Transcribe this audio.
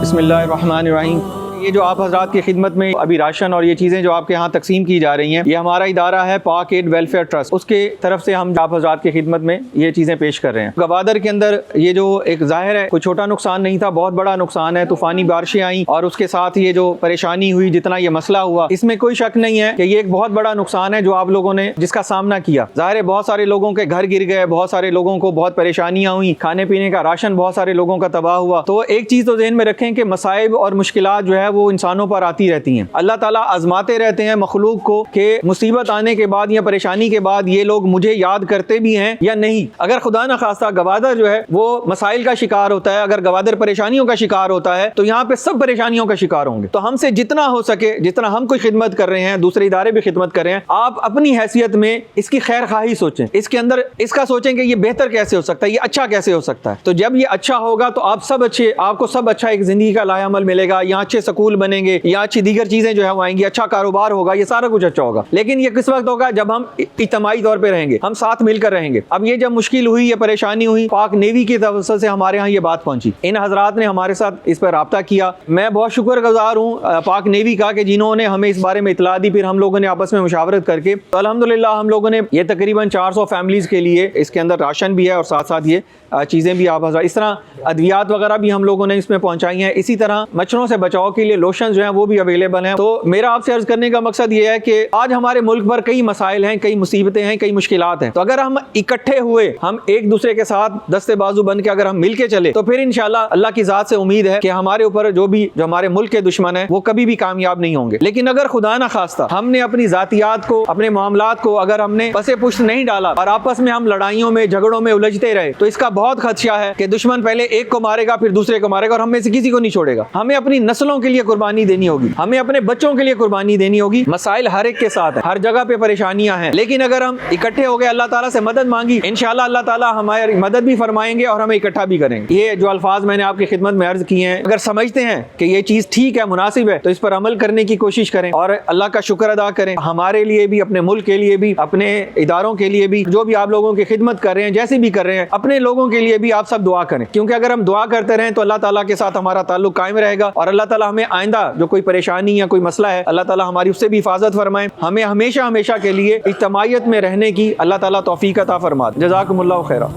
बिस्मिल्लाहिर्रहमानिर्रहीम। ये जो आप हज़रात की खिदमत में अभी राशन और ये चीज़ें जो आपके यहाँ तकसीम की जा रही हैं, ये हमारा इदारा है पाक एड वेलफेयर ट्रस्ट, उसके तरफ से हम आप हज़रात की खिदमत में ये चीज़ें पेश कर रहे हैं। गवादर के अंदर ये जो एक ज़ाहिर है कोई छोटा नुकसान नहीं था, बहुत बड़ा नुकसान है। तूफ़ानी बारिशें आई और उसके साथ ये जो परेशानी हुई, जितना ये मसला हुआ, इसमें कोई शक नहीं है कि ये एक बहुत बड़ा नुकसान है जो आप लोगों ने जिसका सामना किया। ज़ाहिर है बहुत सारे लोगों के घर गिर गए, बहुत सारे लोगों को बहुत परेशानियाँ हुई, खाने पीने का राशन बहुत सारे लोगों का तबाह हुआ। तो एक चीज़ तो ज़हन में रखें कि मसाइब और मुश्किलात जो है वो इंसानों पर आती रहती हैं। अल्लाह ताला आजमाते रहते हैं मखलूक को कि मुसीबत आने के बाद या परेशानी के बाद ये लोग मुझे याद करते भी हैं या नहीं। अगर खुदा न खास्ता गवादर जो है वो मसाइल का शिकार होता है, अगर गवादर परेशानियों का शिकार होता है, तो यहाँ पे सब परेशानियों का शिकार होंगे। तो हमसे जितना हो सके, जितना हम कोई खिदमत कर रहे हैं, दूसरे इदारे भी खिदमत कर रहे हैं, आप अपनी हैसियत में इसकी खैर खाही सोचें, इसके अंदर इसका सोचें कि ये बेहतर कैसे हो सकता है, ये अच्छा कैसे हो सकता है। तो जब ये अच्छा होगा तो आप सब अच्छे, आपको सब अच्छा एक जिंदगी का लायामल मिलेगा, यहाँ अच्छे स्कूल बनेंगे, यहाँ अच्छी दीगर चीजें जो है वो आएंगी, अच्छा कारोबार होगा, ये सारा कुछ अच्छा होगा। लेकिन ये किस वक्त होगा? जब हम इज्तिमाई तौर पे रहेंगे, हम साथ मिलकर रहेंगे। अब ये जब मुश्किल हुई, ये परेशानी हुई, पाक नेवी की तवज्जो से हमारे यहाँ ये बात पहुंची, इन हजरात ने हमारे साथ इस पर राब्ता किया। मैं बहुत शुक्रगुजार हूँ पाक नेवी का कि जिन्होंने हमें इस बारे में इतला दी। फिर हम लोगों ने आपस में मुशावरत करके तो अल्हम्दुलिल्लाह हम लोगों ने ये तकरीबन 400 फैमिलीज के लिए इसके अंदर राशन भी है और साथ साथ ये चीज़ें भी आप इस तरह अद्वियात वगैरह भी हम लोगों ने इसमें पहुंचाई हैं। इसी तरह मच्छरों से बचाव के लिए लोशन जो है वो भी अवेलेबल हैं। तो मेरा आपसे अर्ज करने का मकसद ये है कि आज हमारे मुल्क पर कई मसाइल हैं, कई मुसीबतें हैं, कई मुश्किलात हैं। तो अगर हम इकट्ठे हुए, हम एक दूसरे के साथ दस्ते बाजू बन के अगर हम मिल के चले, तो फिर इंशाल्लाह अल्लाह की ज़ात से उम्मीद है कि हमारे ऊपर जो हमारे मुल्क के दुश्मन है वो कभी भी कामयाब नहीं होंगे। लेकिन अगर खुदा न खास्ता हमने अपनी जातियात को, अपने मामलात को अगर हमने पसे पुष्ट नहीं डाला और आपस में हम लड़ाइयों में, झगड़ों में उलझते रहे, तो इसका बहुत खदशा है कि दुश्मन पहले एक को मारेगा, फिर दूसरे को मारेगा और हम में से किसी को नहीं छोड़ेगा। हमें अपनी नस्लों के लिए कुर्बानी देनी होगी, हमें अपने बच्चों के लिए कुर्बानी देनी होगी। मसाइल हर एक के साथ है, हर जगह पे परेशानियां हैं, लेकिन अगर हम इकट्ठे हो गए, अल्लाह ताला से मदद मांगी, इंशाअल्लाह अल्लाह ताला हमारी मदद भी फरमाएंगे और हमें इकट्ठा भी करेंगे। ये जो अल्फाज मैंने आपकी खिदमत में अर्ज किए हैं, अगर समझते हैं कि ये चीज ठीक है, मुनासिब है, तो इस पर अमल करने की कोशिश करें और अल्लाह का शुक्र अदा करें। हमारे लिए भी, अपने मुल्क के लिए भी, अपने इदारों के लिए भी, जो भी आप लोगों की खिदमत कर रहे हैं, जैसे भी कर रहे हैं, अपने लोगों के लिए भी आप सब दुआ करें, क्योंकि अगर हम दुआ करते रहें तो अल्लाह ताला के साथ हमारा ताल्लुक कायम रहेगा और अल्लाह ताला हमें आइंदा जो कोई परेशानी या कोई मसला है, अल्लाह ताला हमारी उससे भी हिफाजत फरमाए। हमें हमेशा हमेशा के लिए इज्तिमाइयत में रहने की अल्लाह ताला तौफीक अता फरमा। जज़ाकुमुल्लाहु खैरा।